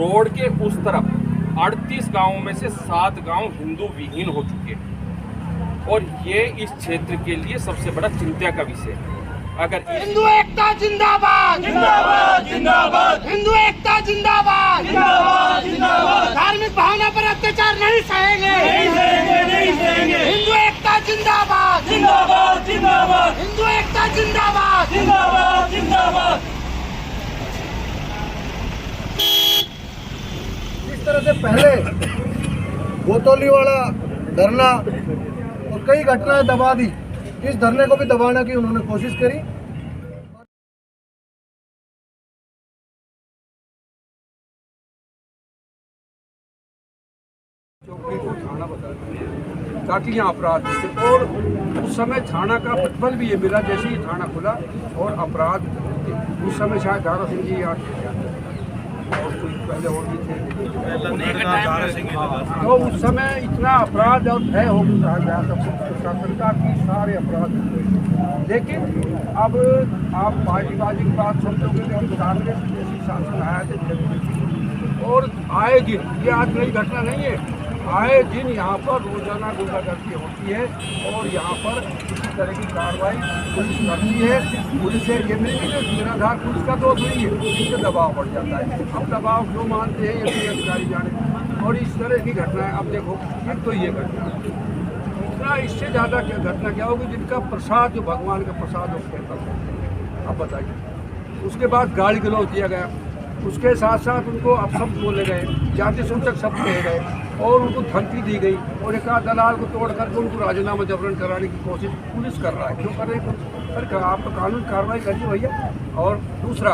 Road के उस तरफ 38 गांवों में से 7 गांव हिंदू विहीन हो चुके हैं और ये इस क्षेत्र के लिए सबसे बड़ा चिंता का विषय है। अगर हिंदू एकता जिंदाबाद जिंदाबाद जिंदाबाद हिंदू एकता जिंदाबाद जिंदाबाद जिंदाबाद धार्मिक भावना पर अत्याचार नहीं सहेंगे नहीं सहेंगे हिंदू एकता जिंदाबाद जिंदाबाद जिंदाबाद हिंदू एकता जिंदाबाद जिंदाबाद जिंदाबाद। इस तरह से पहले गोतौली वाला धरना और कई घटनाएं दबा दी, इस धरने को भी दबाने की उन्होंने कोशिश करी। चौकी को थाना बता ताकि यहाँ अपराध होते और उस समय थाना का प्रतिबल भी ये मिला जैसे ही थाना खुला और अपराध उस समय शायद दारा सिंह जी याद और कोई पहले और भी थे तो उस समय इतना अपराध और भय हो गया शासन का कि सारे अपराध हुए। लेकिन अब आप पार्टीबाजी की बात समझोगे कि हम कांग्रेस जैसी शासन आया थे और आए दिन ये आज नई घटना नहीं है, आए दिन यहाँ पर रोजाना गुंडागर्दी होती है और यहाँ पर किसी तरह की कार्रवाई पुलिस करती है। पुलिस से ये नहीं है निराधार पुलिस का दोष नहीं है, इससे दबाव बढ़ जाता है। अब दबाव जो मानते हैं ये अधिकारी जाने और इस तरह की घटनाएं अब देखो एक तो ये घटना इतना इससे ज़्यादा क्या घटना क्या होगी जिनका प्रसाद जो भगवान का प्रसाद उसके अंदर अब बताइए। उसके बाद गाली गलौज दिया गया, उसके साथ साथ उनको अपशब्द बोले गए, जाति सूचक शब्द कहे गए और उनको धमकी दी गई और एक आध दलाल को तोड़ करके उनको राजीनामा जबरन कराने की कोशिश पुलिस कर रहा है। क्यों कर रही है? अरे आप तो कानून कार्रवाई करिए भैया। और दूसरा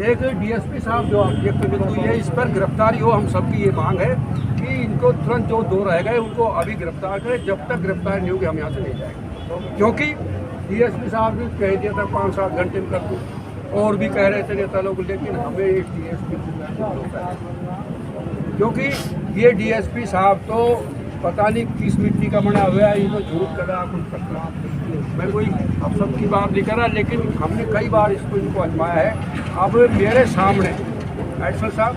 एक डीएसपी साहब जो एक तो बिल्कुल ये इस पर गिरफ्तारी हो, हम सबकी ये मांग है कि इनको तुरंत जो 2 रह गए उनको अभी गिरफ्तार करें। जब तक गिरफ्तार नहीं होगी हम यहाँ से नहीं जाएंगे, क्योंकि डीएसपी साहब ने कह दिया था 5-7 घंटे में कर दूँ और भी कह रहे थे नेता लोग, लेकिन हमें एक डीएसपी क्योंकि ये डीएसपी साहब तो पता नहीं किस मिट्टी का बना हुआ है, ये तो झूठ करा कुछ करता। मैं कोई अब सबकी बात नहीं कर रहा, लेकिन हमने कई बार इसको इनको आजमाया है। अब मेरे सामने एडसन साहब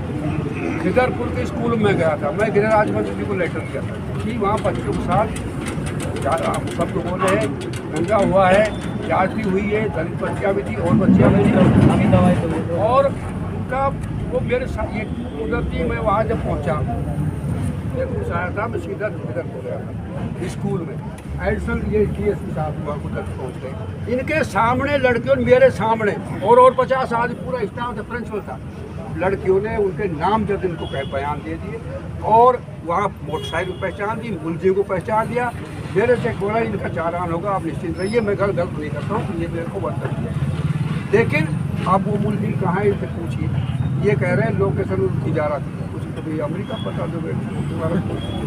खिदरपुर के स्कूल में गया था, मैं गिरिराज मंत्री जी को लेटर दिया था कि वहाँ बच्चों के साथ हम सब लोग बोल रहे हैं दंगा हुआ है, जांच भी हुई है, दलित बच्चियाँ भी थी और बच्चियाँ भी थी और उनका वो मेरे साथ ये कुदरती मैं वहाँ जब पहुँचा कुछ आया था, मैं सीधा इधर हो गया था स्कूल में। एडिशनल ये डीएसपी साहब वहाँ उधर पहुँच गए, इनके सामने लड़कियों मेरे सामने और 50 आदमी पूरा स्टाफ था, प्रिंसिपल था, लड़कियों ने उनके नाम जब इनको बयान दे दिए और वहाँ मोटरसाइकिल पहचान दी, मुलजिम को पहचान दिया। मेरे से बोला इनका चालान होगा, आप निश्चिंत रहिए, मैं गलत नहीं करता हूँ, ये मेरे को बता दिया। लेकिन अब वो मुलजिम कहाँ है इनसे पूछिए, ये कह रहे हैं लोकेशन उनकी जा रहा थी, कुछ तो भाई अमेरिका पता दो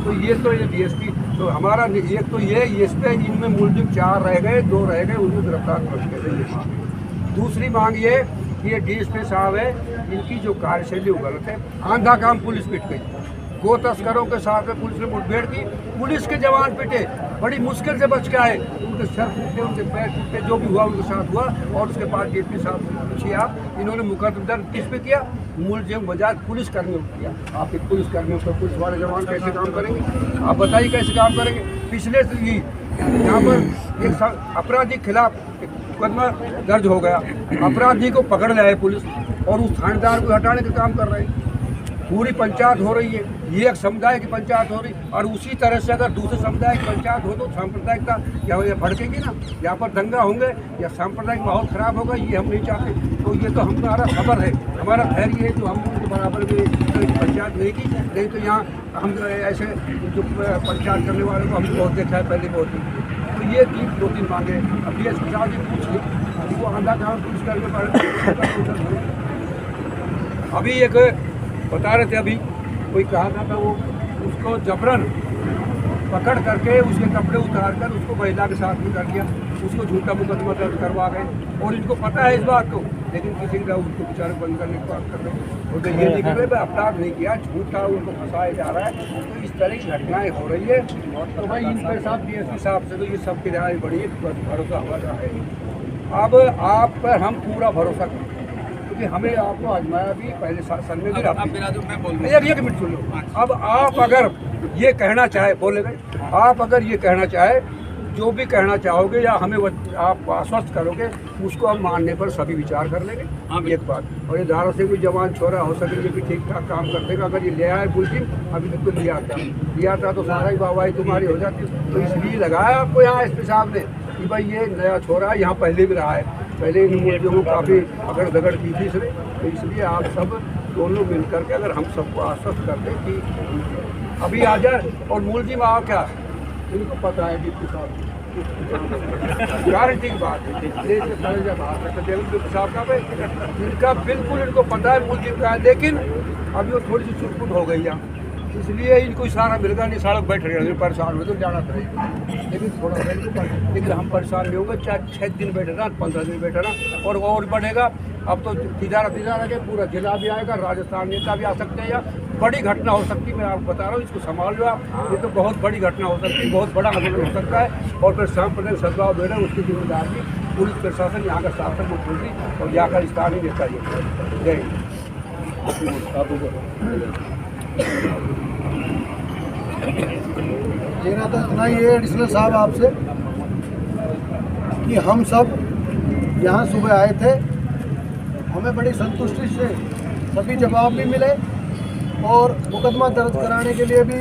तो ये तो ये डीएसपी तो हमारा एक तो ये इस पे इनमें मुलजिम 4 रह गए, 2 रह गए, उनको गिरफ्तार कर गए। दूसरी मांग ये डीएसपी साहब है, इनकी जो कार्यशैली वो गलत है। आंधा काम पुलिस पिट गई, गो तस्करों के साथ में पुलिस ने मुठभेड़ की, पुलिस के जवान पिटे, बड़ी मुश्किल से बच के आए, उनके सर टूटे, उनके पैर टूटे, जो भी हुआ उनके साथ हुआ। और उसके बाद डीएसपी साहब से पूछिए आप, इन्होंने मुकदमा दर्ज किस पे किया? मुलजिम बजाय पुलिसकर्मियों को किया। आप एक पुलिसकर्मियों पर पुलिस वाले जवान कैसे काम करेंगे? आप बताइए कैसे काम करेंगे? पिछले से ही यहाँ पर एक अपराधी के खिलाफ मुकदमा दर्ज हो गया, अपराधी को पकड़ लाए पुलिस और उस थानेदार को हटाने का काम कर रहे हैं। पूरी पंचायत हो रही है, ये एक समुदाय की पंचायत हो रही, और उसी तरह से अगर दूसरे समुदाय की पंचायत हो तो सांप्रदायिकता क्या भड़केगी ना, यहाँ पर दंगा होंगे या सांप्रदायिक माहौल खराब होगा, ये हम नहीं चाहते। तो ये तो हमारा खबर है, हमारा धैर्य है जो हम उनके बराबर में पंचायत नहीं की, नहीं तो यहाँ हम ऐसे जो पंचायत करने वाले को हम बहुत देखा है पहले बहुत। तो ये 2-3 मांगे अब ये साहब जी पूछिए, वो आधा काम पुलिस करके अभी एक बता रहे थे, अभी कोई कहा था वो उसको जबरन पकड़ करके उसके कपड़े उतार कर उसको महिला के साथ में कर दिया, उसको झूठा मुकदमा दर्ज करवा गए। और इनको पता है इस बात को, लेकिन किसी का उसको बेचारे बंद करने की बात कर रहे हैं। और तो ये नहीं कर रहे भाई अपराध नहीं किया, झूठा उनको फंसाया जा रहा है। तो इस तरह की घटनाएं हो रही है। तो भाई इनके साथ डीएसपी साहब से तो ये सबकी राय बड़ी भरोसा हमारा है। अब आप पर हम पूरा भरोसा करते हैं, कि हमें आपको आजमाया भी पहले सन में भी आप बिना दो मैं बोल नहीं, अब एक मिनट सुन लो। अब आप अगर ये कहना चाहे, बोले गए, आप अगर ये कहना चाहे, जो भी कहना चाहोगे या हमें आप आश्वस्त करोगे, उसको हम मानने पर सभी विचार कर लेंगे। हाँ, एक बात। और ये धारा से कोई जवान छोरा हो सके ये भी ठीक ठाक काम कर देगा। अगर ये ले आए बुलेटिन, अभी तक तो लिया था तो सारा ही वाहवाही तुम्हारी हो जाती। तो इसलिए लगाया आपको यहाँ एसपी साहब ने कि भाई ये नया छोरा यहाँ पहले भी रहा है, पहले इन मुद्दों को काफ़ी अगड़ दगड़ की थी इसने। तो इसलिए आप सब दोनों मिल करके अगर हम सबको आश्वस्त कर दें कि अभी आ जाए। और मूल जी माँ क्या इनको पता है डिप्टी साहब गारंटी की बात है, डिप्टी साहब का भाई इनका बिल्कुल इनको पता है मूल जी का। लेकिन अभी वो थोड़ी सी छुटपुट हो गई यहाँ, इसलिए इनको इशारा मिलगा नहीं, सड़क बैठ रहे परेशान हो तो जाना पड़ेगा। लेकिन थोड़ा लेकिन हम परेशान नहीं होंगे, चाहे 6 दिन बैठे ना 15 दिन बैठे ना, और बढ़ेगा। अब तो तिजारा के पूरा जिला भी आएगा, राजस्थान नेता भी आ सकते हैं, या बड़ी घटना हो सकती है। मैं आपको बता रहा हूँ, इसको संभाल लो आप, ये तो बहुत बड़ी घटना हो सकती है, बहुत बड़ा आंदोलन हो सकता है। और फिर सांप्रदायिक सद्भाव दे रहे हैं, उसकी जिम्मेदारी पुलिस प्रशासन, यहाँ का शासन, मुख्यमंत्री और यहाँ का स्थानीय नेता ये। जय लेना तो इतना ही है एडिशनल साहब आपसे कि हम सब यहाँ सुबह आए थे, हमें बड़ी संतुष्टि से सभी जवाब भी मिले और मुकदमा दर्ज कराने के लिए भी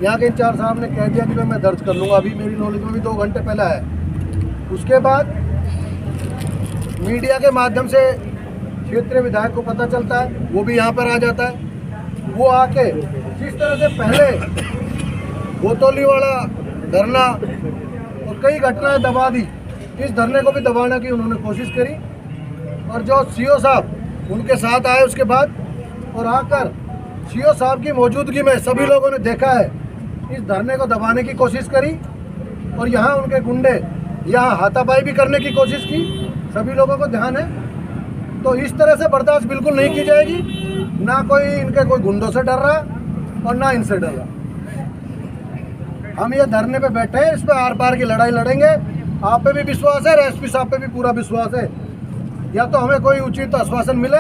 यहाँ के इंचार्ज साहब ने कह दिया कि मैं दर्ज कर लूँगा। अभी मेरी नॉलेज में भी 2 घंटे पहले आया। उसके बाद मीडिया के माध्यम से क्षेत्रीय विधायक को पता चलता है, वो भी यहाँ पर आ जाता है। वो आके जिस तरह से पहले गोतोली वाला धरना और कई घटनाएं दबा दी, इस धरने को भी दबाने की उन्होंने कोशिश करी। और जो सीओ साहब उनके साथ आए उसके बाद और आकर सीओ साहब की मौजूदगी में सभी लोगों ने देखा है, इस धरने को दबाने की कोशिश करी और यहाँ उनके गुंडे यहाँ हाथापाई भी करने की कोशिश की। सभी लोगों को ध्यान है, तो इस तरह से बर्दाश्त बिल्कुल नहीं की जाएगी। ना कोई इनके कोई गुंडों से डर रहा और ना इनसे डर रहा। हम ये धरने पे बैठे हैं, इस पर आर पार की लड़ाई लड़ेंगे। आप पे भी विश्वास है, एसपी साहब पे भी पूरा विश्वास है। या तो हमें कोई उचित आश्वासन मिले,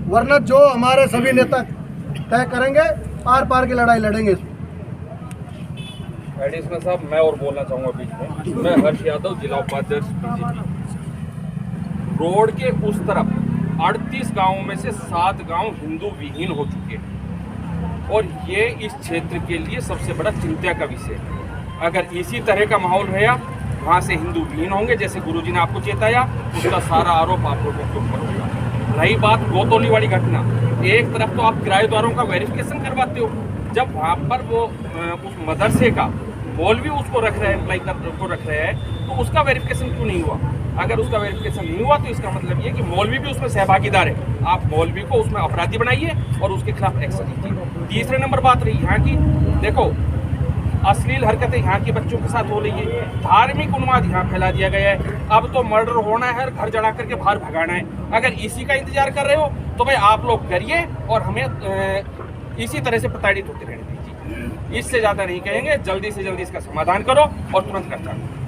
वरना जो हमारे सभी नेता तय करेंगे, आर पार की लड़ाई लड़ेंगे। एडिशनल साहब मैं और बोलना चाहूँगा बीच में। मैं हर्ष यादव, जिला उपाध्यक्ष बीजेपी। रोड के उस तरफ 38 गांवों में से 7 गांव हिंदू विहीन हो चुके हैं और ये इस क्षेत्र के लिए सबसे बड़ा चिंता का विषय है। अगर इसी तरह का माहौल रहा, वहाँ से हिंदू विहीन होंगे, जैसे गुरुजी ने आपको चेताया, उसका सारा आरोप आप लोगों के ऊपर होगा। रही बात गोतोली वाली घटना, एक तरफ तो आप किराएदारों का वेरिफिकेशन करवाते हो, जब वहाँ पर वो उस मदरसे का मौलवी उसको रख रहे हैं, एम्प्लाई को रख रहे हैं, तो उसका वेरिफिकेशन क्यों नहीं हुआ? अगर उसका वेरिफिकेशन नहीं हुआ तो इसका मतलब ये कि मौलवी भी उसमें सहभागीदार है। आप मौलवी को उसमें अपराधी बनाइए और उसके खिलाफ एक्शन लीजिए। तीसरे नंबर बात रही यहाँ की, देखो अश्लील हरकतें यहाँ के बच्चों के साथ हो रही है, धार्मिक उन्माद यहाँ फैला दिया गया है। अब तो मर्डर होना है, घर जला करके बाहर भगाना है। अगर इसी का इंतजार कर रहे हो तो भाई आप लोग करिए और हमें इसी तरह से प्रताड़ित होते रहने दीजिए। इससे ज़्यादा नहीं कहेंगे, जल्दी से जल्दी इसका समाधान करो और तुरंत करता करो।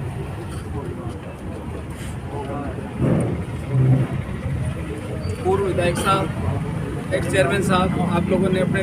पूर्व विधायक साहब, एक्स चेयरमैन साहब, आप लोगों ने अपने